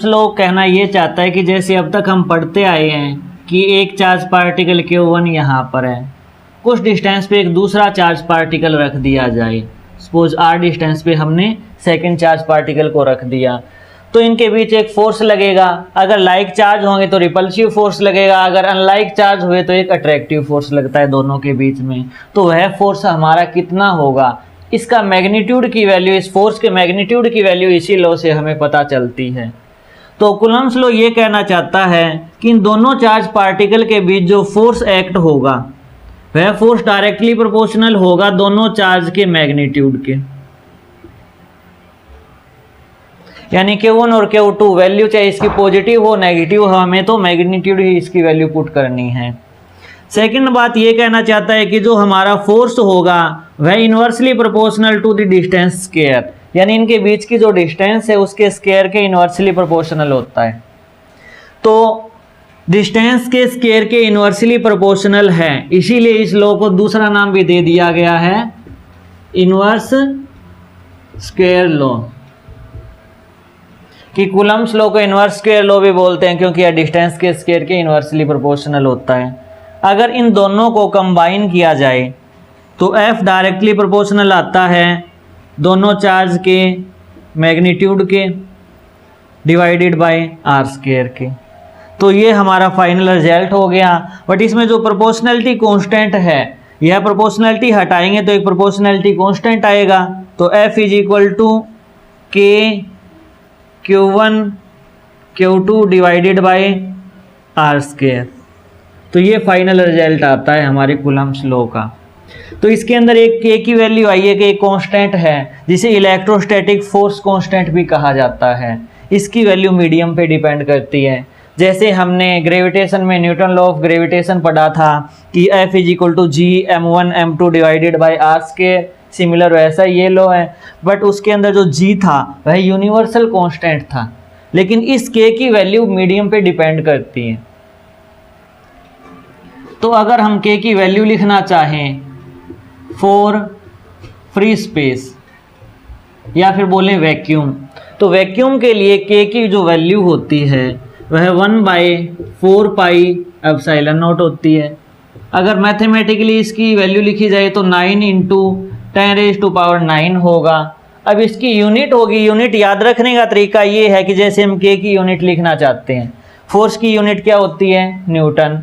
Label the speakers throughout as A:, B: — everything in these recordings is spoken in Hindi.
A: लोग कहना ये चाहता है कि जैसे अब तक हम पढ़ते आए हैं कि एक चार्ज पार्टिकल Q1 यहाँ पर है, कुछ डिस्टेंस पे एक दूसरा चार्ज पार्टिकल रख दिया जाए। सपोज r डिस्टेंस पे हमने सेकंड चार्ज पार्टिकल को रख दिया, तो इनके बीच एक फोर्स लगेगा। अगर लाइक चार्ज होंगे तो रिपल्सिव फोर्स लगेगा, अगर अनलाइक चार्ज हुए तो एक अट्रैक्टिव फोर्स लगता है दोनों के बीच में। तो वह फोर्स हमारा कितना होगा, इसका मैग्नीट्यूड की वैल्यू, इस फोर्स के मैग्नीट्यूड की वैल्यू इसी लॉ से हमें पता चलती है। तो कूलम्ब्स लॉ ये कहना चाहता है कि इन दोनों चार्ज पार्टिकल के बीच जो फोर्स एक्ट होगा वह फोर्स डायरेक्टली प्रोपोर्शनल होगा दोनों चार्ज के मैग्नीट्यूड के। यानी Q1 और Q2 वैल्यू चाहे इसकी पॉजिटिव हो नेगेटिव हो, हमें तो मैग्नीट्यूड ही इसकी वैल्यू पुट करनी है। सेकंड बात ये कहना चाहता है कि जो हमारा फोर्स होगा वह inversely proportional to the distance square, यानी इनके बीच की जो डिस्टेंस है उसके स्क्वायर के इन्वर्सली प्रोपोर्शनल होता है। तो डिस्टेंस के स्क्वायर के इन्वर्सली प्रोपोर्शनल है, इसीलिए इस लॉ को दूसरा नाम भी दे दिया गया है इन्वर्स स्क्वायर लॉ, कि कूलम्ब्स लॉ को इन्वर्स स्क्वायर लॉ भी बोलते हैं क्योंकि यह डिस्टेंस के स्क्वायर के इन्वर्सली प्रोपोर्शनल होता है। अगर इन दोनों को कंबाइन किया जाए तो F डायरेक्टली प्रोपोर्शनल आता है दोनों चार्ज के मैग्नीट्यूड के डिवाइडेड बाय r स्क्वायर के। तो ये हमारा फाइनल रिजल्ट हो गया। बट इसमें जो प्रोपोर्शनलिटी कांस्टेंट है, यह प्रोपोर्शनलिटी हटाएंगे तो एक प्रोपोर्शनलिटी कांस्टेंट आएगा। तो F is equal to K Q1 Q2 divided by r square. तो ये फाइनल रिजल्ट आता है हमारे कूलम्ब्स लॉ का। तो इसके अंदर एक K की वैल्यू आई है कि एक कांस्टेंट है जिसे इलेक्ट्रोस्टैटिक फोर्स कांस्टेंट भी कहा जाता है। इसकी वैल्यू मीडियम पे डिपेंड करती है। जैसे हमने ग्रेविटेशन में न्यूटन लॉ ऑफ ग्रेविटेशन पढ़ा था कि F is equal to G m1 m2 divided by r square, similar वैसा ये लॉ है। बट उसके अंदर जो G था वह यूनिवर्सल कांस्टेंट था, लेकिन इस K की वैल्यू मीडियम पे डिपेंड करती है। तो अगर हम K की वैल्यू लिखना चाहें फॉर फ्री स्पेस या फिर बोलें वैक्यूम, तो वैक्यूम के लिए K की जो वैल्यू होती है वह 1/4 पाई एप्सिलॉन नॉट होती है। अगर मैथमेटिकली इसकी वैल्यू लिखी जाए तो 9 इंटू 10⁻⁹ होगा। अब इसकी यूनिट होगी, यूनिट याद रखने का तरीका ये है कि जैसे हम K की यूनिट लिखना चाहते हैं, फोर्स की यूनिट क्या होती है न्यूटन,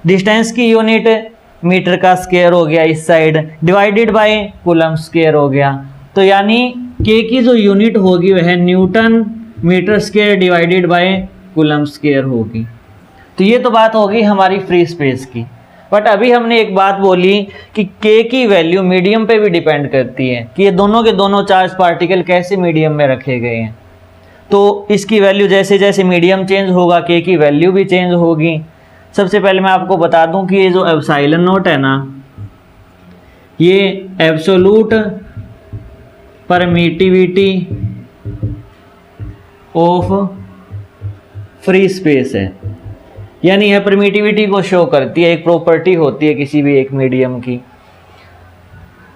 A: डिस्टेंस की यूनिट मीटर का स्क्वायर हो गया इस side, divided by coulomb square हो गया। तो यानी K की जो यूनिट होगी वह newton metre square divided by coulomb square होगी। तो ये तो बात होगी हमारी फ्री स्पेस की। बट अभी हमने एक बात बोली कि K की वैल्यू मीडियम पे भी डिपेंड करती है कि ये दोनों के दोनों चार्ज पार्टिकल कैसे मीडियम में रखे गए हैं। तो इसकी वैल्यू जैसे जैसे मीडियम चेंज होगा K की वैल्यू भी चेंज होगी। सबसे पहले मैं आपको बता दूं कि ये जो एप्सिलॉन नॉट है ना, ये absolute permittivity of free space है, यानी यह परमिटिविटी को शो करती है, एक प्रॉपर्टी होती है किसी भी एक मीडियम की।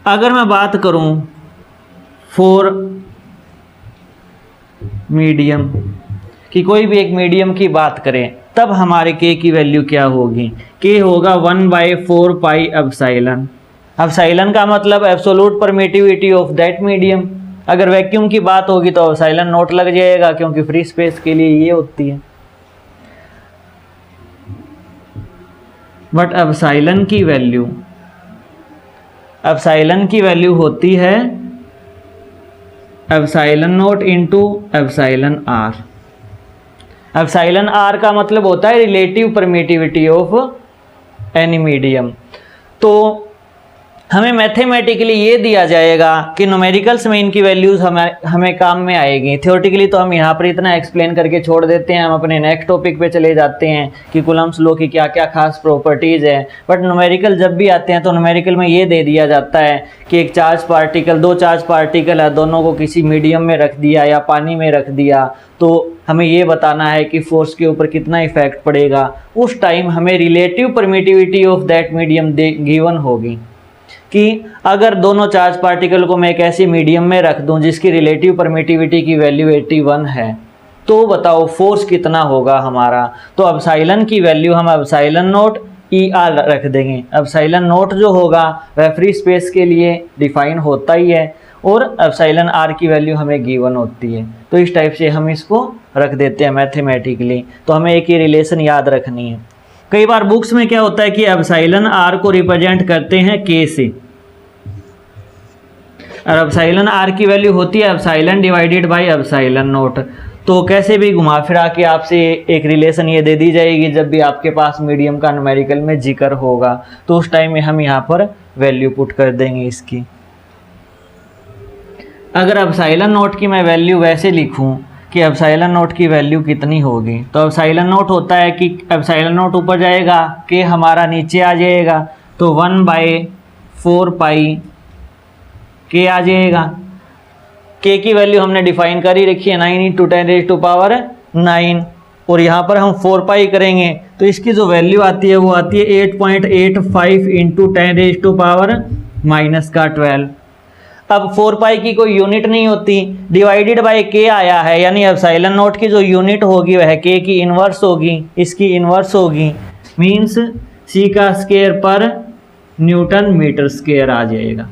A: अगर मैं बात करूं फॉर मीडियम कि कोई भी एक मीडियम की बात करें, तब हमारे K की वैल्यू क्या होगी, K होगा 1/4 पाई एप्सिलॉन। एप्सिलॉन का मतलब absolute permittivity of that medium. अगर वैक्यूम की बात होगी तो एप्सिलॉन नॉट लग जाएगा क्योंकि फ्री स्पेस के लिए ये होती है। बट एप्सिलॉन की वैल्यू होती है epsilon naught into epsilon R. Epsilon R का मतलब होता है relative permittivity of any medium. तो हमें मैथमेटिकली ये दिया जाएगा कि न्यूमेरिकल्स में इनकी वैल्यूज हमें काम में आएगी। थ्योरेटिकली तो हम यहाँ पर इतना एक्सप्लेन करके छोड़ देते हैं, हम अपने नेक्स्ट टॉपिक पे चले जाते हैं कि कूलम्ब्स लॉ की क्या क्या खास प्रॉपर्टीज़ है। बट न्यूमेरिकल जब भी आते हैं तो न्यूमेरिकल में ये दे दिया जाता है कि एक चार्ज पार्टिकल, दो चार्ज पार्टिकल है, दोनों को किसी मीडियम में रख दिया या पानी में रख दिया, तो हमें ये बताना है कि फोर्स के ऊपर कितना इफेक्ट पड़ेगा। उस टाइम हमें relative permittivity of that medium given होगी कि अगर दोनों चार्ज पार्टिकल को मैं एक ऐसी मीडियम में रख दूं जिसकी रिलेटिव परमिटिविटी की वैल्यू 81 है, तो बताओ फोर्स कितना होगा हमारा। तो एप्सिलॉन की वैल्यू हम एप्सिलॉन नोट ई आर रख देंगे। एप्सिलॉन नोट जो होगा वह फ्री स्पेस के लिए डिफाइन होता ही है और एप्सिलॉन आर की वैल्यू हमें गिवन होती है। तो इस टाइप से हम इसको रख देते हैं मैथमेटिकली। तो हमें एक ही रिलेशन याद रखनी है। कई बार बुक्स में क्या होता है कि एप्सिलॉन आर को रिप्रेजेंट करते हैं के से, और एप्सिलॉन आर की वैल्यू होती है epsilon divided by epsilon note. तो कैसे भी घुमा फिरा के आपसे एक रिलेशन ये दे दी जाएगी, जब भी आपके पास मीडियम का न्यूमेरिकल में जिक्र होगा तो उस टाइम में हम यहाँ पर वैल्यू पुट कर देंगे इसकी। अगर एप्सिलॉन नोट की मैं वैल्यू वैसे लिखूं कि एप्सिलॉन नोट की वैल्यू कितनी होगी, तो एप्सिलॉन नोट होता है कि एप्सिलॉन नोट ऊपर जाएगा कि हमारा नीचे आ जाएगा, तो 1/4 पाई के आ जाएगा। के की वैल्यू हमने डिफाइन कर ही रखी है 9 × 10⁹ और यहाँ पर हम 4 पाई करेंगे तो इसकी जो वैल्यू आती है वो आती है 8.85 × 10⁻12। अब 4 पाई की कोई यूनिट नहीं होती, डिवाइडेड बाय के आया है, यानी एप्सिलॉन नोट की जो यूनिट होगी वह के की इन्वर्स होगी, इसकी इन्वर्स होगी, मीन्स सी का स्क्वायर पर न्यूटन मीटर स्क्वायर आ जाएगा।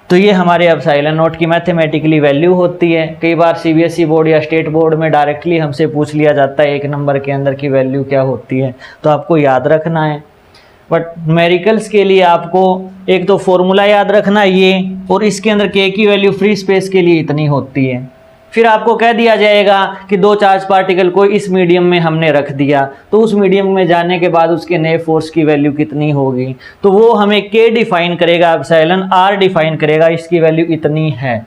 A: तो ये हमारे एप्सिलॉन नोट की मैथमेटिकली वैल्यू होती है। कई बार सीबीएसई बोर्ड या स्टेट बोर्ड में डायरेक्टली हमसे पूछ लिया जाता है 1 नंबर के अंदर की वैल्यू क्या होती है, तो आपको याद रखना है। बट न्यूमेरिकल्स के लिए आपको एक तो फॉर्मूला याद रखना है ये, और इसके अंदर के की वैल्यू फ्री स्पेस के लिए इतनी होती है। फिर आपको कह दिया जाएगा कि 2 चार्ज पार्टिकल को इस मीडियम में हमने रख दिया, तो उस मीडियम में जाने के बाद उसके नए फोर्स की वैल्यू कितनी होगी, तो वो हमें के डिफाइन करेगा, एप्सिलॉन आर डिफाइन करेगा, इसकी वैल्यू इतनी है।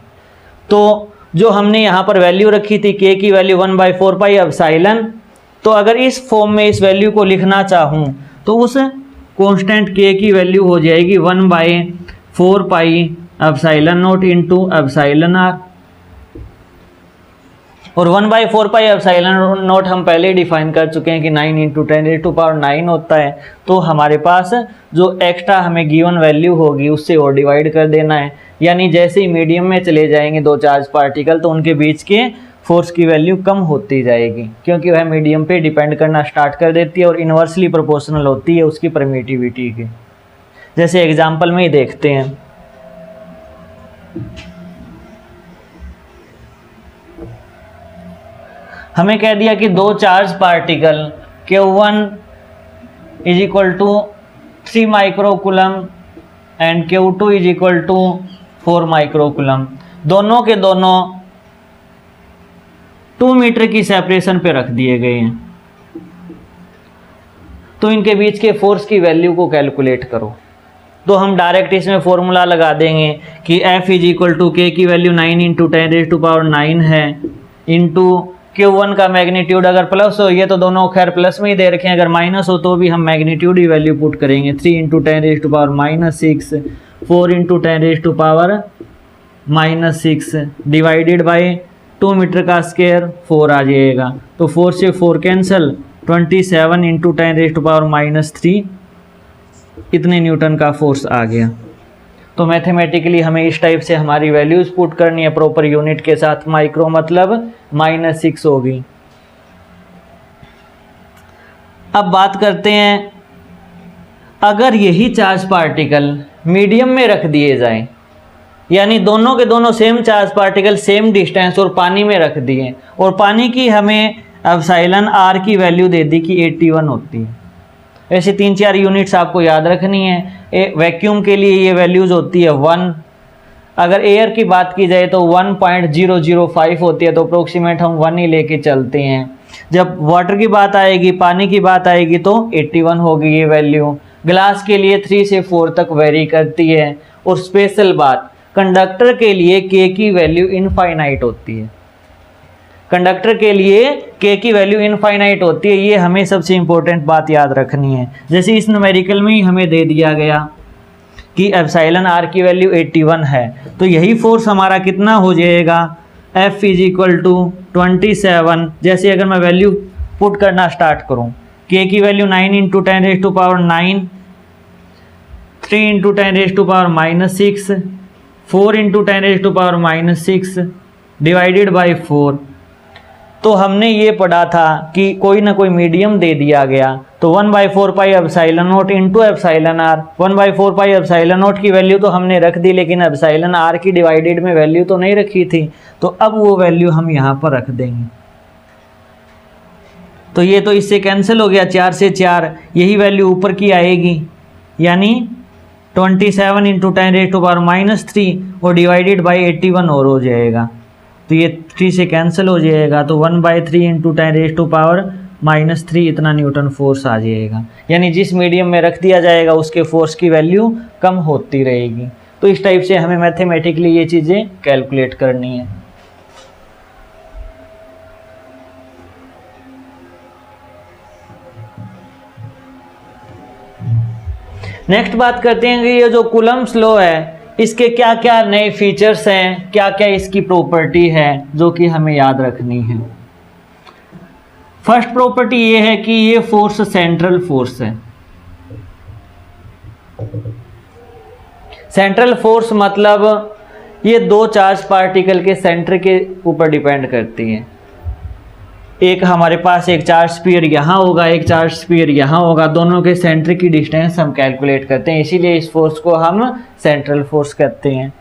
A: तो जो हमने यहाँ पर वैल्यू रखी थी के की वैल्यू 1/4 पाई एप्सिलॉन, तो अगर इस फॉर्म में इस वैल्यू को लिखना चाहूँ तो उस कांस्टेंट के की वैल्यू हो जाएगी 1/4 pi epsilon naught into epsilon R. और 1/4 पाई एप्सिलॉन नोट हम पहले ही डिफाइन कर चुके हैं कि 9 × 10⁹ होता है। तो हमारे पास जो एक्स्ट्रा हमें गिवन वैल्यू होगी उससे और डिवाइड कर देना है, यानी जैसे ही मीडियम में चले जाएंगे 2 चार्ज पार्टिकल तो उनके बीच के फोर्स की वैल्यू कम होती जाएगी, क्योंकि वह मीडियम पे डिपेंड करना स्टार्ट कर देती है और इन्वर्सली प्रोपोर्शनल होती है उसकी परमिटिविटी की। जैसे एग्जाम्पल में ही देखते हैं। हमें कह दिया कि 2 charge particle Q1 = 3 microcoulomb and Q2 = 4 microcoulomb, दोनों के दोनों 2 मीटर की सेपरेशन पे रख दिए गए हैं। तो इनके बीच के फोर्स की वैल्यू को कैलकुलेट करो। तो हम डायरेक्ट इसमें फॉर्मूला लगा देंगे कि F = K की वैल्यू 9 × 10⁹ है इंटू Q1 का मैग्नीट्यूड, अगर प्लस हो ये तो दोनों खैर प्लस में ही दे रखे हैं, अगर माइनस हो तो भी हम मैग्नीट्यूड ही वैल्यू पुट करेंगे 3 × 10⁻6 4 × 10⁻6 डिवाइडेड बाय 2 मीटर का स्क्वायर 4 आ जाएगा। तो 4 से 4 कैंसिल, 27 × 10⁻3 इतने न्यूटन का फोर्स आ गया। तो मैथमेटिकली हमें इस टाइप से हमारी वैल्यूज पुट करनी है प्रॉपर यूनिट के साथ। माइक्रो मतलब -6 होगी। अब बात करते हैं, अगर यही चार्ज पार्टिकल मीडियम में रख दिए जाएं, यानी दोनों के दोनों same charge particle same distance और पानी में रख दिए, और पानी की हमें एप्सिलॉन आर की वैल्यू दे दी कि 81 होती है। ऐसे 3-4 यूनिट्स आपको याद रखनी है। वैक्यूम के लिए ये वैल्यूज होती है 1, अगर एयर की बात की जाए तो 1.005 होती है, तो अप्रोक्सीमेट हम 1 ही लेके चलते हैं। जब वाटर की बात आएगी, पानी की बात आएगी तो 81 होगी ये वैल्यू। ग्लास के लिए 3 से 4 तक वेरी करती है। और स्पेशल बात, कंडक्टर के लिए के की वैल्यू इनफाइनाइट होती है। कंडक्टर के लिए के की वैल्यू इनफाइनाइट होती है, ये हमें सबसे इंपॉर्टेंट बात याद रखनी है। जैसे इस न्यूमेरिकल में ही हमें दे दिया गया कि एप्सिलॉन आर की वैल्यू 81 है, तो यही फोर्स हमारा कितना हो जाएगा, F = 27। जैसे अगर मैं वैल्यू पुट करना स्टार्ट करूं, के की वैल्यू 9 × 10⁹, 3 × 10⁻6, 4 × 10⁻6 डिवाइडेड बाय 4, तो हमने ये पढ़ा था कि कोई ना कोई मीडियम दे दिया गया, तो 1/4 pi epsilon naught into epsilon R. 1/4 pi epsilon naught की वैल्यू तो हमने रख दी, लेकिन एप्सिलॉन आर की डिवाइडेड में वैल्यू तो नहीं रखी थी, तो अब वो वैल्यू हम यहाँ पर रख देंगे। तो ये तो इससे कैंसिल हो गया, 4 से 4, यही वैल्यू ऊपर की आएगी, यानी 27 इंटू 10⁻³ और डिवाइडेड बाई 81 और हो जाएगा। तो ये 3 से कैंसिल हो जाएगा, तो 1/3 इंटू 10⁻³ इतना न्यूटन फोर्स आ जाएगा। यानी जिस मीडियम में रख दिया जाएगा उसके फोर्स की वैल्यू कम होती रहेगी। तो इस टाइप से हमें मैथमेटिकली ये चीज़ें कैलकुलेट करनी है। नेक्स्ट बात करते हैं कि ये जो कूलम्ब्स लॉ है इसके क्या क्या नए फीचर्स हैं, क्या क्या इसकी प्रॉपर्टी है जो कि हमें याद रखनी है। फर्स्ट प्रॉपर्टी ये है कि ये फोर्स सेंट्रल फोर्स है। सेंट्रल फोर्स मतलब ये दो चार्ज पार्टिकल के सेंटर के ऊपर डिपेंड करती है। एक हमारे पास एक चार्ज स्फीयर यहाँ होगा, एक चार्ज स्फीयर यहाँ होगा, दोनों के सेंटर की डिस्टेंस हम कैलकुलेट करते हैं, इसीलिए इस फोर्स को हम सेंट्रल फोर्स कहते हैं।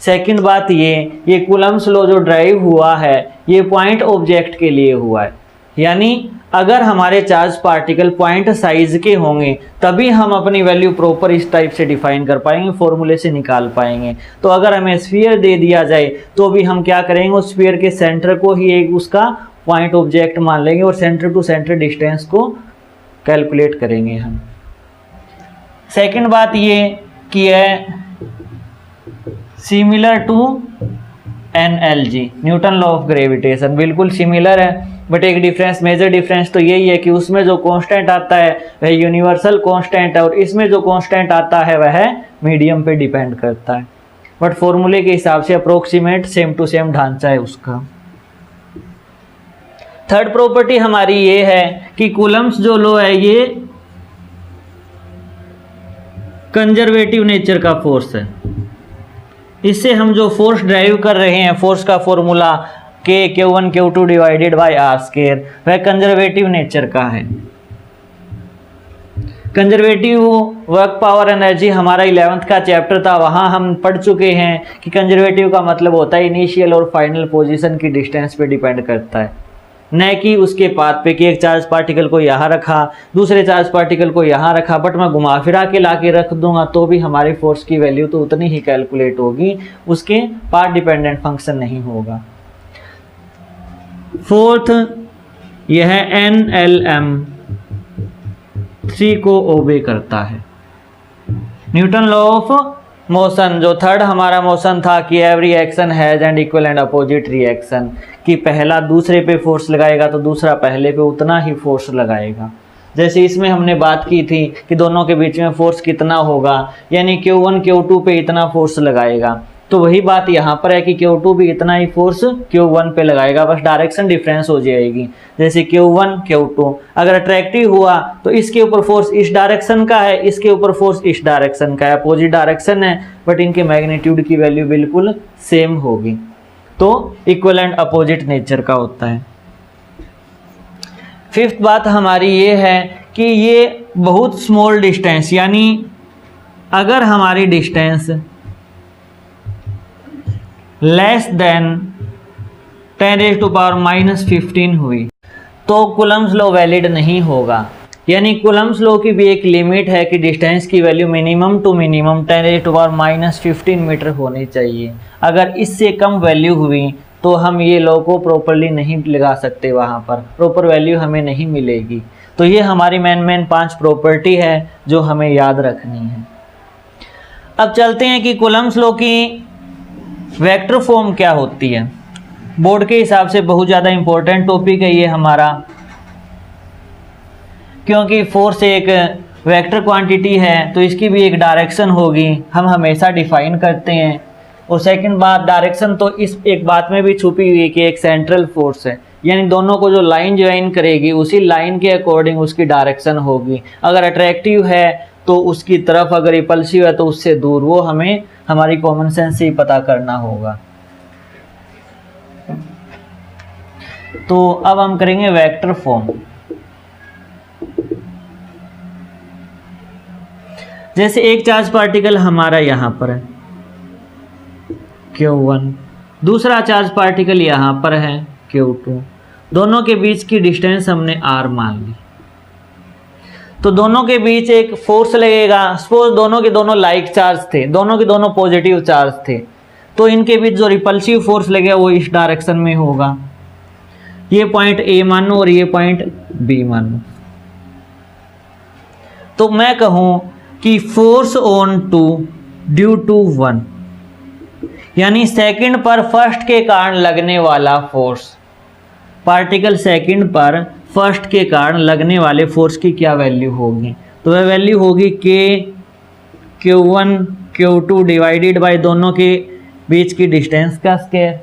A: सेकंड बात ये कूलम्ब्स लॉ जो ड्राइव हुआ है ये पॉइंट ऑब्जेक्ट के लिए हुआ है, यानी अगर हमारे चार्ज पार्टिकल पॉइंट साइज के होंगे तभी हम अपनी वैल्यू प्रॉपर इस टाइप से डिफाइन कर पाएंगे, फॉर्मूले से निकाल पाएंगे। तो अगर हमें स्फीयर दे दिया जाए तो भी हम क्या करेंगे, उस स्फीयर के सेंटर को ही एक उसका पॉइंट ऑब्जेक्ट मान लेंगे और सेंटर टू सेंटर डिस्टेंस को कैलकुलेट करेंगे हम। सेकंड बात ये कि है similar to NLG, Newton law of gravitation, बिल्कुल सिमिलर है, बट एक डिफरेंस, मेजर डिफरेंस तो यही है कि उसमें जो कांस्टेंट आता है वह यूनिवर्सल कांस्टेंट है और इसमें जो कांस्टेंट आता है वह मीडियम पे डिपेंड करता है, बट फॉर्मूले के हिसाब से अप्रोक्सीमेट सेम टू सेम ढांचा है उसका। थर्ड प्रॉपर्टी हमारी ये है कि कूलम्ब्स जो लॉ है ये कंजर्वेटिव नेचर का फोर्स है। इससे हम जो फोर्स ड्राइव कर रहे हैं, फोर्स का formula Q1 Q2 divided bye R², वह कंजर्वेटिव नेचर का है। कंजर्वेटिव वर्क पावर एनर्जी हमारा 11th का चैप्टर था, वहाँ हम पढ़ चुके हैं कि कंजर्वेटिव का मतलब होता है इनिशियल और फाइनल पोजीशन की डिस्टेंस पे डिपेंड करता है, न कि उसके पाथ पे कि एक चार्ज पार्टिकल को यहाँ रखा, दूसरे चार्ज पार्टिकल को यहाँ रखा, बट मैं घुमा फिरा के ला के रख दूंगा तो भी हमारे फोर्स की वैल्यू तो उतनी ही कैलकुलेट होगी, उसके पाथ डिपेंडेंट फंक्शन नहीं होगा। फोर्थ यह NLM 3 को ओबे करता है। न्यूटन लॉ ऑफ मोशन, जो थर्ड हमारा मोशन था कि every action has and equal and opposite reaction, कि पहला दूसरे पे फोर्स लगाएगा तो दूसरा पहले पे उतना ही फोर्स लगाएगा। जैसे इसमें हमने बात की थी कि दोनों के बीच में फोर्स कितना होगा, यानी Q1 Q2 पे इतना फोर्स लगाएगा, तो वही बात यहाँ पर है कि Q2 भी इतना ही फोर्स Q1 पे लगाएगा, बस डायरेक्शन डिफरेंस हो जाएगी। जैसे Q1 Q2 अगर अट्रैक्टिव हुआ तो इसके ऊपर फोर्स इस डायरेक्शन का है, इसके ऊपर फोर्स इस डायरेक्शन का है, अपोजिट डायरेक्शन है, बट इनके मैग्नीट्यूड की वैल्यू बिल्कुल सेम होगी, तो इक्वल एंड अपोजिट नेचर का होता है। फिफ्थ बात हमारी ये है कि ये बहुत स्मॉल डिस्टेंस, यानी अगर हमारी डिस्टेंस लेस देन 10⁻⁻15 हुई तो कूलम्ब्स लॉ वैलिड नहीं होगा। यानी कूलम्ब्स लॉ की भी एक लिमिट है कि डिस्टेंस की value minimum to minimum 10⁻⁻15 metre होनी चाहिए। अगर इससे कम वैल्यू हुई तो हम ये लॉ को प्रॉपरली नहीं लगा सकते, वहाँ पर प्रॉपर वैल्यू हमें नहीं मिलेगी। तो ये हमारी मेन 5 प्रॉपर्टी है जो हमें याद रखनी है। अब चलते हैं कि कूलम्ब्स लॉ की वेक्टर फॉर्म क्या होती है। बोर्ड के हिसाब से बहुत ज़्यादा इम्पोर्टेंट टॉपिक है ये हमारा, क्योंकि फोर्स एक वेक्टर क्वांटिटी है तो इसकी भी एक डायरेक्शन होगी, हम हमेशा डिफाइन करते हैं। और सेकंड बात, डायरेक्शन तो इस एक बात में भी छुपी हुई है कि एक सेंट्रल फोर्स है, यानी दोनों को जो लाइन ज्वाइन करेगी उसी लाइन के अकॉर्डिंग उसकी डायरेक्शन होगी। अगर अट्रैक्टिव है तो उसकी तरफ, अगर रिपल्सिव है तो उससे दूर, वो हमें हमारी कॉमन सेंस से ही पता करना होगा। तो अब हम करेंगे वेक्टर फॉर्म। जैसे एक चार्ज पार्टिकल हमारा यहां पर है Q1, दूसरा चार्ज पार्टिकल यहां पर है Q2, दोनों के बीच की डिस्टेंस हमने R मान ली। तो दोनों के बीच एक फोर्स लगेगा। सपोज दोनों के दोनों लाइक चार्ज थे, दोनों के दोनों पॉजिटिव चार्ज थे, तो इनके बीच जो रिपल्सिव फोर्स लगेगा वो इस डायरेक्शन में होगा। ये पॉइंट ए मानो और ये पॉइंट बी मानो। तो मैं कहूं कि force on two due to 1, यानी सेकंड पर फर्स्ट के कारण लगने वाला फोर्स, पार्टिकल सेकंड पर फर्स्ट के कारण लगने वाले फोर्स की क्या वैल्यू होगी? तो वह वैल्यू होगी के Q1 Q2 डिवाइडेड बाय दोनों के बीच की डिस्टेंस का स्क्वायर,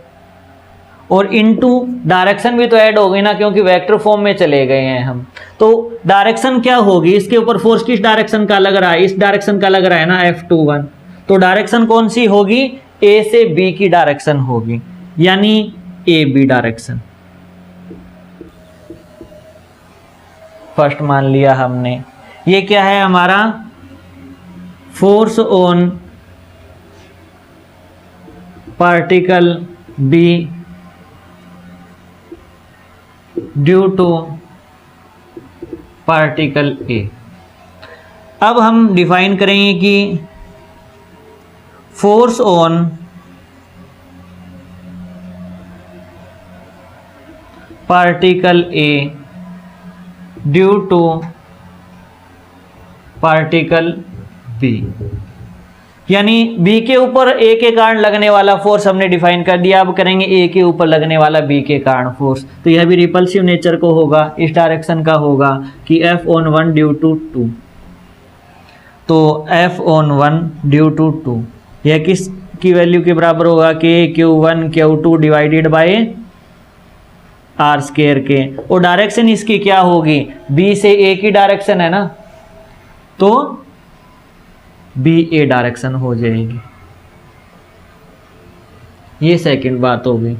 A: और इनटू डायरेक्शन भी तो ऐड होगी ना, क्योंकि वेक्टर फॉर्म में चले गए हैं हम। तो डायरेक्शन क्या होगी? इसके ऊपर फोर्स किस डायरेक्शन का लग रहा है? इस डायरेक्शन का लग रहा है ना, F21। तो डायरेक्शन कौन सी होगी? ए से बी की डायरेक्शन होगी, यानी ए बी डायरेक्शन। फर्स्ट मान लिया हमने। ये क्या है हमारा? Force on particle B due to particle A. अब हम डिफाइन करेंगे कि force on particle A due to particle B, यानी बी के ऊपर ए के कारण लगने वाला फोर्स हमने डिफाइन कर दिया। अब करेंगे ए के ऊपर लगने वाला बी के कारण फोर्स। तो यह भी रिपल्सिव नेचर को होगा, इस डायरेक्शन का होगा कि F(1) ड्यू टू 2। तो F(1) ड्यू टू 2 यह किस की वैल्यू के बराबर होगा? कि Q1 Q2 divided by R square के। और डायरेक्शन इसकी क्या होगी? बी से ए की डायरेक्शन है ना, तो बी ए डायरेक्शन हो जाएगी। ये सेकंड बात होगी।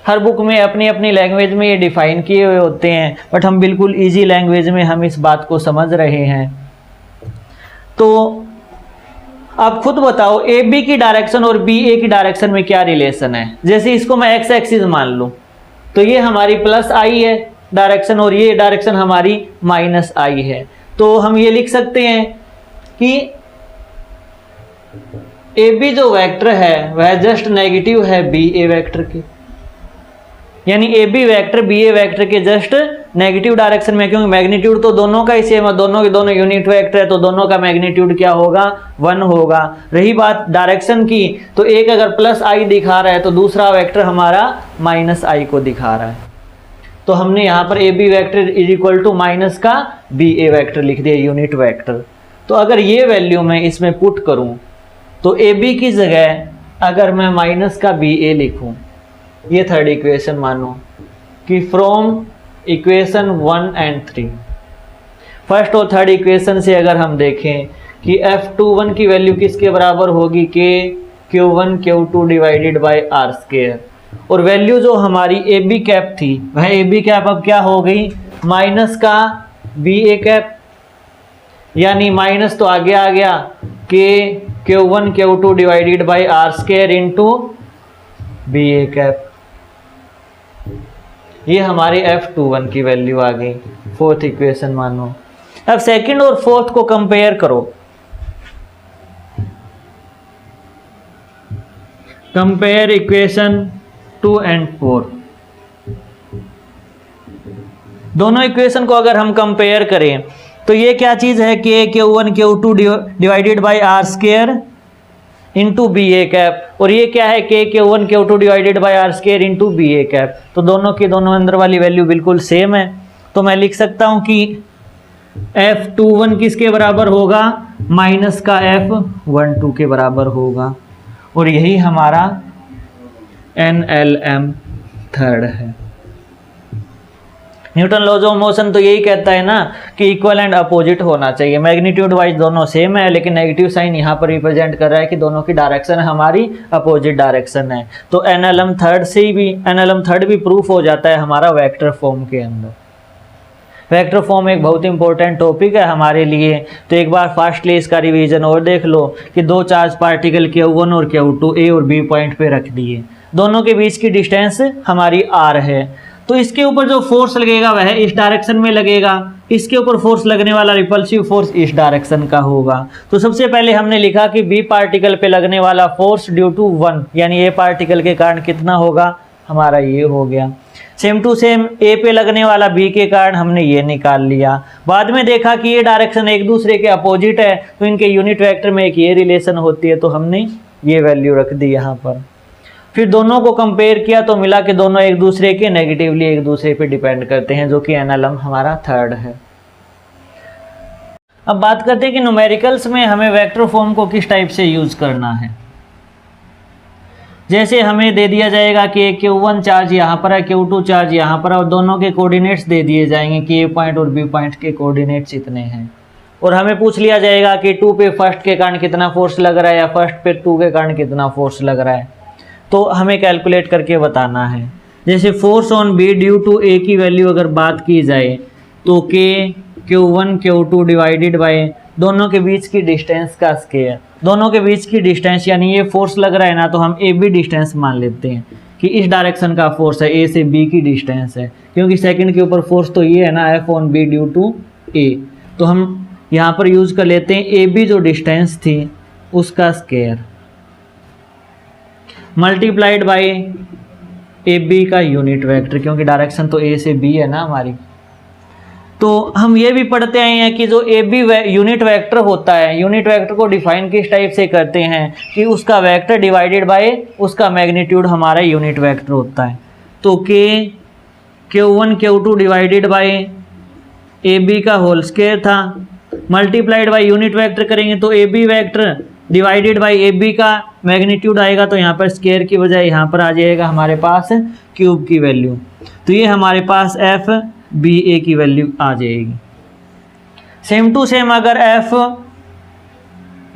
A: हर बुक में अपनी अपनी लैंग्वेज में ये डिफाइन किए हुए होते हैं, बट हम बिल्कुल इजी लैंग्वेज में हम इस बात को समझ रहे हैं। तो आप खुद बताओ, ए बी की डायरेक्शन और बी ए की डायरेक्शन में क्या रिलेशन है? जैसे इसको मैं एक्स एक्सिस मान लूं, तो ये हमारी प्लस आई है डायरेक्शन, और ये डायरेक्शन हमारी माइनस आई है। तो हम ये लिख सकते हैं कि ए बी जो वेक्टर है वह जस्ट नेगेटिव है बी ए वेक्टर के, यानी A B vector B A vector के जस्ट नेगेटिव डायरेक्शन में, क्योंकि मैग्नीट्यूड तो दोनों का ही सेम है, दोनों के दोनों यूनिट वेक्टर है, तो दोनों का मैग्नीट्यूड क्या होगा? 1 होगा। रही बात डायरेक्शन की, तो एक अगर प्लस आई दिखा रहा है तो दूसरा वेक्टर हमारा माइनस आई को दिखा रहा है। तो हमने यहाँ पर A B vector is equal to minus का बी ए वेक्टर लिख दिया, यूनिट वेक्टर। तो अगर ये वैल्यू मैं इसमें पुट करूं, तो ए बी की जगह अगर मैं माइनस का बी ए लिखूं, ये थर्ड इक्वेशन मानो कि फ्रॉम इक्वेशन 1 and 3, फर्स्ट और थर्ड इक्वेशन से अगर हम देखें कि F(21) की वैल्यू किसके बराबर होगी? कि Q1 Q2 divided by R square, और वैल्यू जो हमारी ए बी कैप थी वह ए बी कैप अब क्या हो गई? माइनस का बी ए कैप, यानी माइनस तो आगे आ गया कि Q1 Q2 divided by R square into B A cap. ये हमारी F(21) की वैल्यू आ गई, फोर्थ इक्वेशन मानो। अब सेकंड और फोर्थ को कंपेयर करो। Compare equation 2 and 4। दोनों इक्वेशन को अगर हम कंपेयर करें तो ये क्या चीज है? कि Q1 Q2 divided by R square into B A cap, और ये क्या है? कि Q1 Q2 divided by R square into B A cap. तो दोनों के दोनों अंदर वाली वैल्यू बिल्कुल सेम है। तो मैं लिख सकता हूं कि F(21) किसके बराबर होगा? माइनस का F(12) के बराबर होगा, और यही हमारा NLM थर्ड है। न्यूटन लॉज ऑफ मोशन तो यही कहता है ना कि इक्वल एंड अपोजिट होना चाहिए। मैग्नीट्यूड वाइज दोनों सेम है, लेकिन नेगेटिव साइन यहाँ पर रिप्रेजेंट कर रहा है कि दोनों की डायरेक्शन हमारी अपोजिट डायरेक्शन है। तो एनएलएम थर्ड भी प्रूफ हो जाता है हमारा वेक्टर फॉर्म के अंदर। वेक्टर फॉर्म एक बहुत इंपॉर्टेंट टॉपिक है हमारे लिए। तो एक बार फास्टली इसका रिवीजन और देख लो कि दो चार्ज पार्टिकल Q1 और Q2 ए और बी पॉइंट पे रख दिए, दोनों के बीच की डिस्टेंस हमारी r है। तो इसके ऊपर जो फोर्स लगेगा वह इस डायरेक्शन में लगेगा, इसके ऊपर फोर्स लगने वाला रिपल्सिव फोर्स इस डायरेक्शन का होगा। तो सबसे पहले हमने लिखा कि बी पार्टिकल पे लगने वाला फोर्स ड्यू टू 1 यानी ए पार्टिकल के कारण कितना होगा, हमारा ये हो गया। सेम टू सेम ए पे लगने वाला बी के कारण हमने ये निकाल लिया। बाद में देखा कि ये डायरेक्शन एक दूसरे के अपोजिट है, तो इनके यूनिट वेक्टर में एक ये रिलेशन होती है, तो हमने ये वैल्यू रख दी यहाँ पर। फिर दोनों को कंपेयर किया तो मिला कि दोनों एक दूसरे के नेगेटिवली एक दूसरे पे डिपेंड करते हैं, जो कि एनएलएम हमारा थर्ड है। अब बात करते हैं कि न्यूमेरिकल्स में हमें वेक्टर फॉर्म को किस टाइप से यूज करना है। जैसे हमें दे दिया जाएगा कि Q1 चार्ज यहाँ पर है, Q2 चार्ज यहाँ पर है, और दोनों के कोऑर्डिनेट्स दे दिए जाएंगे कि ए पॉइंट और बी पॉइंट के कोऑर्डिनेट्स इतने हैं। और हमें पूछ लिया जाएगा कि 2 पे फर्स्ट के कारण कितना फोर्स लग रहा है या फर्स्ट पे 2 के कारण कितना फोर्स लग रहा है, तो हमें कैलकुलेट करके बताना है। जैसे force on B due to A की वैल्यू अगर बात की जाए तो Q1 Q2 डिवाइडेड बाय दोनों के बीच की डिस्टेंस का स्क्वायर। दोनों के बीच की डिस्टेंस यानी ये फोर्स लग रहा है ना, तो हम ए बी डिस्टेंस मान लेते हैं कि इस डायरेक्शन का फोर्स है, ए से बी की डिस्टेंस है, क्योंकि सेकंड के ऊपर फोर्स तो ये है ना F on B due to A. तो हम यहाँ पर यूज कर लेते हैं ए बी जो डिस्टेंस थी उसका square multiplied by A B का यूनिट वेक्टर, क्योंकि डायरेक्शन तो ए से बी है ना हमारी। तो हम ये भी पढ़ते आए हैं कि जो ए बी यूनिट वेक्टर होता है, यूनिट वेक्टर को डिफाइन किस टाइप से करते हैं कि उसका वेक्टर डिवाइडेड बाय उसका मैग्नीट्यूड हमारा यूनिट वेक्टर होता है। तो Q1 Q2 divided by A B का होल स्क्वायर था, मल्टीप्लाइड बाय यूनिट वेक्टर करेंगे तो A B vector divided by A B का मैग्नीट्यूड आएगा, तो यहाँ पर स्क्वायर की बजाय यहाँ पर आ जाएगा हमारे पास क्यूब की वैल्यू। तो ये हमारे पास एफ बी ए की वैल्यू आ जाएगी। सेम टू सेम अगर एफ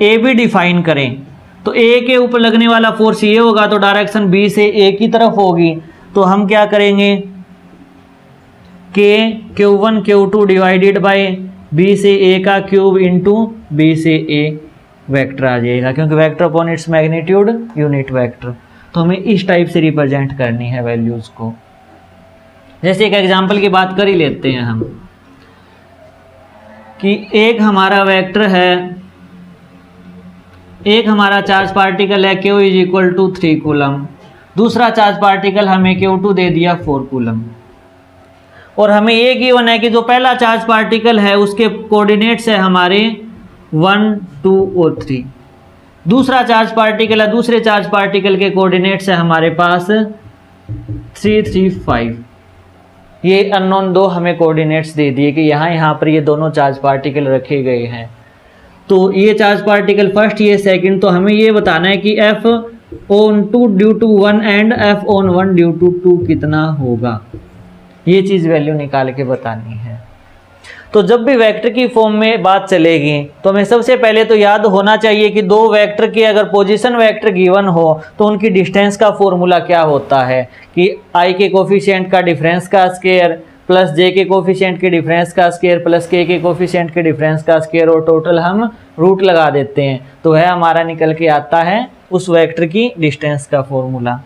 A: ए बी डिफाइन करें तो ए के ऊपर लगने वाला फोर्स ये होगा, तो डायरेक्शन बी से ए की तरफ होगी। तो हम क्या करेंगे कि Q1 Q2 divided bye B से ए का क्यूब इंटू बी से ए वेक्टर आ जाएगा, क्योंकि vector upon its magnitude unit vector. तो हमें इस टाइप से रिप्रेजेंट करनी है वैल्यूज को। जैसे एक एग्जांपल की बात कर ही लेते हैं हम कि एक हमारा वेक्टर है, एक हमारा चार्ज पार्टिकल है Q is equal to 3 coulomb, दूसरा चार्ज पार्टिकल हमें Q2 दे दिया 4 कूलम, और हमें ये गिवन है कि जो पहला चार्ज पार्टिकल है उसके कोऑर्डिनेट्स है हमारे 1, 2 और 3। दूसरा चार्ज पार्टिकल है, दूसरे चार्ज पार्टिकल के कोऑर्डिनेट्स है हमारे पास 3, 3, 5। ये अननोन दो हमें कोऑर्डिनेट्स दे दिए कि यहाँ पर ये दोनों चार्ज पार्टिकल रखे गए हैं। तो ये चार्ज पार्टिकल फर्स्ट, ये सेकंड। तो हमें ये बताना है कि F on 2 due to 1 and F on 1 due to 2 कितना होगा, ये चीज़ वैल्यू निकाल के बतानी है। तो जब भी वेक्टर की फॉर्म में बात चलेगी तो हमें सबसे पहले तो याद होना चाहिए कि दो वेक्टर की अगर पोजीशन वेक्टर गिवन हो तो उनकी डिस्टेंस का फॉर्मूला क्या होता है कि i के कोफिशिएंट का डिफरेंस का स्क्वायर प्लस j के कोफिशिएंट के डिफरेंस का स्क्वायर प्लस k के कोफिशिएंट के डिफरेंस का स्क्वायर, और टोटल हम रूट लगा देते हैं, तो वह हमारा निकल के आता है उस वेक्टर की डिस्टेंस का फॉर्मूला।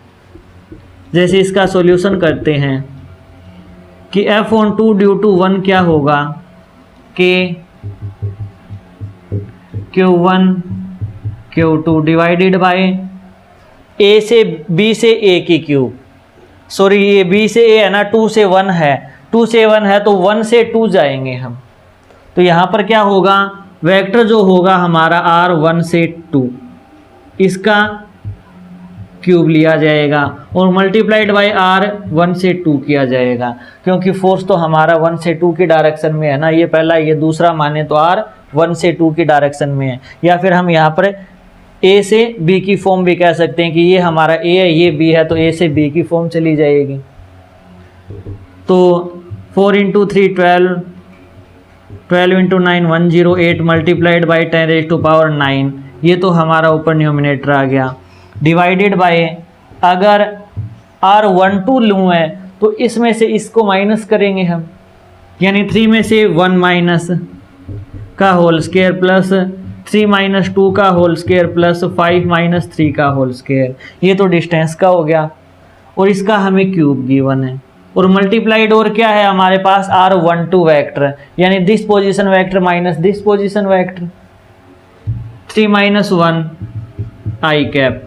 A: जैसे इसका सॉल्यूशन करते हैं कि F on 2 ड्यू टू 1 क्या होगा कि Q1 Q2 divided bye A से B से A की क्यूब, सॉरी ये B से A है ना, 2 से 1 है, 2 से 1 है तो 1 से 2 जाएंगे हम। तो यहाँ पर क्या होगा, वेक्टर जो होगा हमारा R 1 से 2 इसका क्यूब लिया जाएगा और मल्टीप्लाइड बाय R 1 से 2 किया जाएगा, क्योंकि फोर्स तो हमारा 1 से 2 की डायरेक्शन में है ना, ये पहला ये दूसरा माने तो R 1 से 2 की डायरेक्शन में है। या फिर हम यहाँ पर A से B की फॉर्म भी कह सकते हैं कि ये हमारा A है ये B है, तो A से B की फॉर्म चली जाएगी। तो 4 इंटू 3 12, 12 इंटू 9 108 मल्टीप्लाइड बाई 10⁻9, ये तो हमारा ऊपर न्यूमिनेटर आ गया, डिवाइडेड बाय, अगर R12 लूँ है तो इसमें से इसको माइनस करेंगे हम, यानी 3 में से 1 माइनस का होल स्क्वायर प्लस 3 माइनस 2 का होल स्क्वायर प्लस 5 माइनस 3 का होल स्क्वायर, ये तो डिस्टेंस का हो गया, और इसका हमें क्यूब गिवन है, और मल्टीप्लाइड और क्या है हमारे पास R12 वेक्टर, यानी this position vector minus this position vector, 3 minus 1 I cap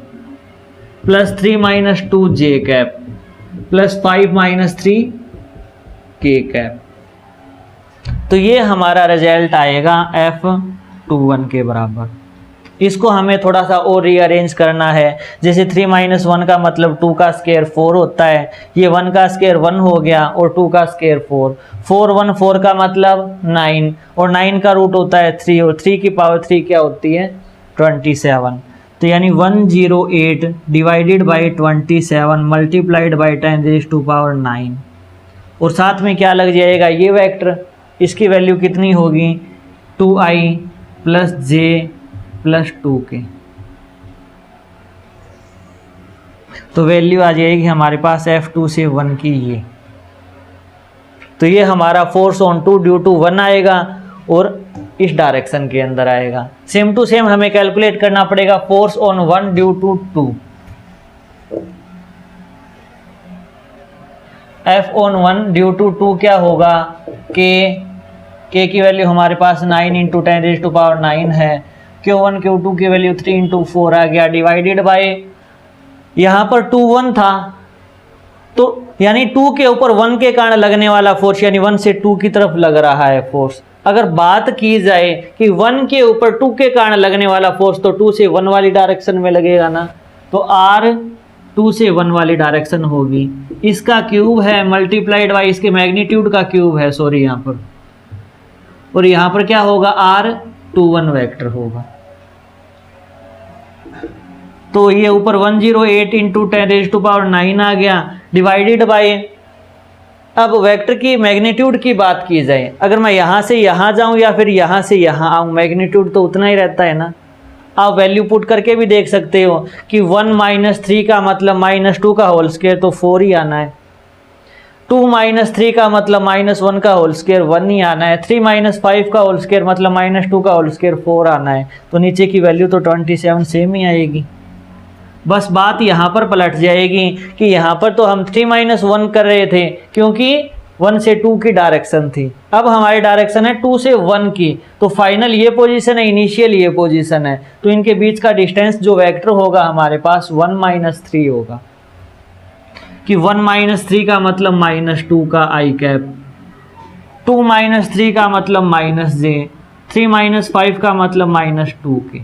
A: plus 3 minus 2 J cap plus 5 minus 3 K cap. तो ये हमारा रिजल्ट आएगा F21 के बराबर। इसको हमें थोड़ा सा और रीअरेंज करना है, जैसे 3 माइनस 1 का मतलब 2 का स्क्वायर 4 होता है, ये 1 का स्क्वायर 1 हो गया और 2 का स्क्वायर 4, 4 1 4 का मतलब 9, और 9 का रूट होता है 3, और 3 की पावर 3 क्या होती है 27, तो यानी 108 डिवाइडेड बाई 27 मल्टीप्लाइड बाई 10⁻9, और साथ में क्या लग जाएगा ये वेक्टर, इसकी वैल्यू कितनी होगी 2i plus j plus 2k, तो वैल्यू आ जाएगी हमारे पास F2 से 1 की ये, तो ये हमारा फोर्स ऑन 2 ड्यू टू 1 आएगा और इस डायरेक्शन के अंदर आएगा। सेम टू सेम हमें कैलकुलेट करना पड़ेगा force on 1 due to 2, F on 1 due to 2 क्या होगा, K की वैल्यू हमारे पास 9 इंटू 10⁻9 है, Q1 Q2 की वैल्यू 3 इंटू 4 आ गया, डिवाइडेड बाय, यहाँ पर 2 1 था, तो यानी 2 के ऊपर 1 के कारण लगने वाला फोर्स, यानी 1 से 2 की तरफ लग रहा है फोर्स। अगर बात की जाए कि 1 के ऊपर 2 के कारण लगने वाला फोर्स, तो 2 से 1 वाली डायरेक्शन में लगेगा ना, तो R 2 से 1 वाली डायरेक्शन होगी, इसका क्यूब है मल्टीप्लाइड बाई इसके मैग्नीट्यूड का क्यूब है, सॉरी यहाँ पर, और यहाँ पर क्या होगा R21 वेक्टर होगा, तो ये ऊपर 108 इंटू 10⁻9 आ गया, डिवाइडेड बाय, अब वेक्टर की मैग्नीट्यूड की बात की जाए, अगर मैं यहाँ से यहाँ जाऊँ या फिर यहाँ से यहाँ आऊँ, मैग्नीट्यूड तो उतना ही रहता है ना, आप वैल्यू पुट करके भी देख सकते हो कि 1 माइनस 3 का मतलब माइनस 2 का होल स्क्वायर, तो 4 ही आना है, 2 माइनस 3 का मतलब माइनस 1 का होल स्क्वायर 1 ही आना है, 3 माइनस 5 का होल स्क्वायर मतलब माइनस 2 का होल स्क्वायर 4 आना है, तो नीचे की वैल्यू तो 27 सेम ही आएगी। बस बात यहाँ पर पलट जाएगी कि यहाँ पर तो हम 3 माइनस 1 कर रहे थे क्योंकि 1 से 2 की डायरेक्शन थी, अब हमारी डायरेक्शन है 2 से 1 की, तो फाइनल ये पोजीशन है, इनिशियल ये पोजीशन है, तो इनके बीच का डिस्टेंस जो वेक्टर होगा हमारे पास 1 माइनस 3 होगा, कि 1 माइनस 3 का मतलब माइनस 2 का I कैप, 2 माइनस 3 का मतलब माइनस j, 3 माइनस 5 का मतलब माइनस 2 के,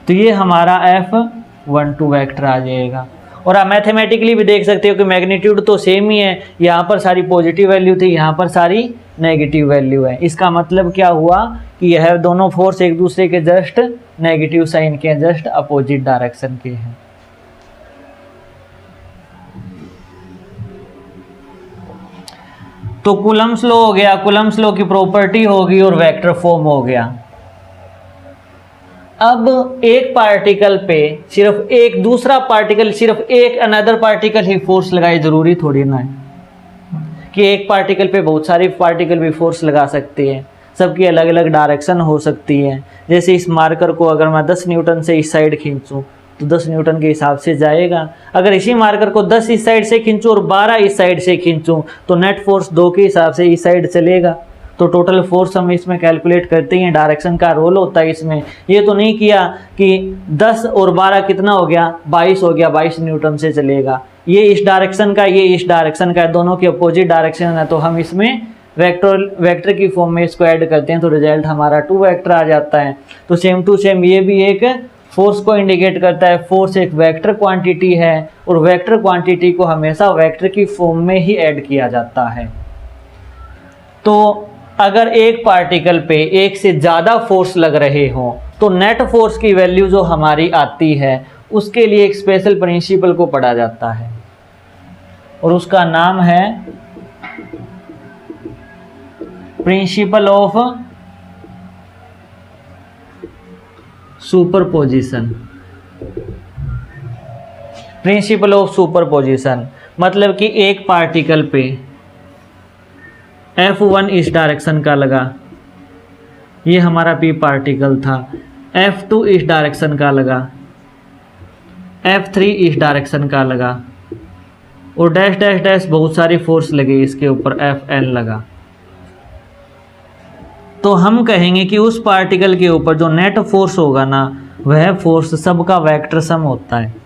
A: तो ये हमारा F12 वेक्टर आ जाएगा। और आप मैथमेटिकली भी देख सकते हो कि मैग्नीट्यूड तो सेम ही है, यहाँ पर सारी पॉजिटिव वैल्यू थी, यहाँ पर सारी नेगेटिव वैल्यू है, इसका मतलब क्या हुआ कि यह दोनों फोर्स एक दूसरे के जस्ट नेगेटिव साइन के हैं, जस्ट अपोजिट डायरेक्शन के हैं। तो कूलम्स लॉ हो गया, कूलम्स लॉ की प्रॉपर्टी होगी और वेक्टर फॉर्म हो गया। अब एक पार्टिकल पे सिर्फ एक दूसरा पार्टिकल, सिर्फ एक अनदर पार्टिकल ही फोर्स लगाए, जरूरी थोड़ी ना है कि एक पार्टिकल पे बहुत सारी पार्टिकल भी फोर्स लगा सकते हैं, सबकी अलग अलग डायरेक्शन हो सकती है। जैसे इस मार्कर को अगर मैं 10 न्यूटन से इस साइड खींचूं तो 10 न्यूटन के हिसाब से जाएगा, अगर इसी मार्कर को 10 इस साइड से खींचूं और 12 इस साइड से खींचूं तो नेट फोर्स 2 के हिसाब से इस साइड चलेगा। तो टोटल फोर्स हम इसमें कैलकुलेट करते हैं, डायरेक्शन का रोल होता है इसमें। ये तो नहीं किया कि 10 और 12 कितना हो गया, 22 हो गया, 22 न्यूटन से चलेगा, ये इस डायरेक्शन का, ये इस डायरेक्शन का, दोनों के अपोजिट डायरेक्शन है, तो हम इसमें वेक्टर की फॉर्म में इसको ऐड करते हैं तो रिजल्ट हमारा 2 वेक्टर आ जाता है। तो सेम टू सेम ये भी एक फोर्स को इंडिकेट करता है। फोर्स एक वेक्टर क्वांटिटी है और वेक्टर क्वांटिटी को हमेशा वेक्टर की फॉर्म में ही ऐड किया जाता है। तो अगर एक पार्टिकल पे एक से ज़्यादा फोर्स लग रहे हों तो नेट फोर्स की वैल्यू जो हमारी आती है उसके लिए एक स्पेशल प्रिंसिपल को पढ़ा जाता है और उसका नाम है principle of superposition. Principle of superposition मतलब कि एक पार्टिकल पे F1 इस डायरेक्शन का लगा, ये हमारा P पार्टिकल था, F2 इस डायरेक्शन का लगा, F3 इस डायरेक्शन का लगा, और डैश डैश डैश बहुत सारी फोर्स लगी इसके ऊपर, Fn लगा। तो हम कहेंगे कि उस पार्टिकल के ऊपर जो नेट फोर्स होगा ना, वह फोर्स सबका वेक्टर सम होता है।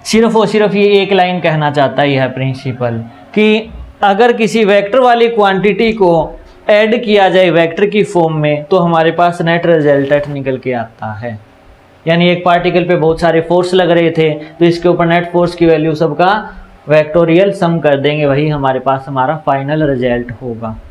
A: सिर्फ और सिर्फ ये एक लाइन कहना चाहता है यह प्रिंसिपल कि अगर किसी वेक्टर वाली क्वांटिटी को ऐड किया जाए वेक्टर की फॉर्म में तो हमारे पास नेट रिजल्टेंट निकल के आता है। यानी एक पार्टिकल पे बहुत सारे फोर्स लग रहे थे तो इसके ऊपर नेट फोर्स की वैल्यू सबका वेक्टोरियल सम कर देंगे, वही हमारे पास हमारा फाइनल रिजल्ट होगा।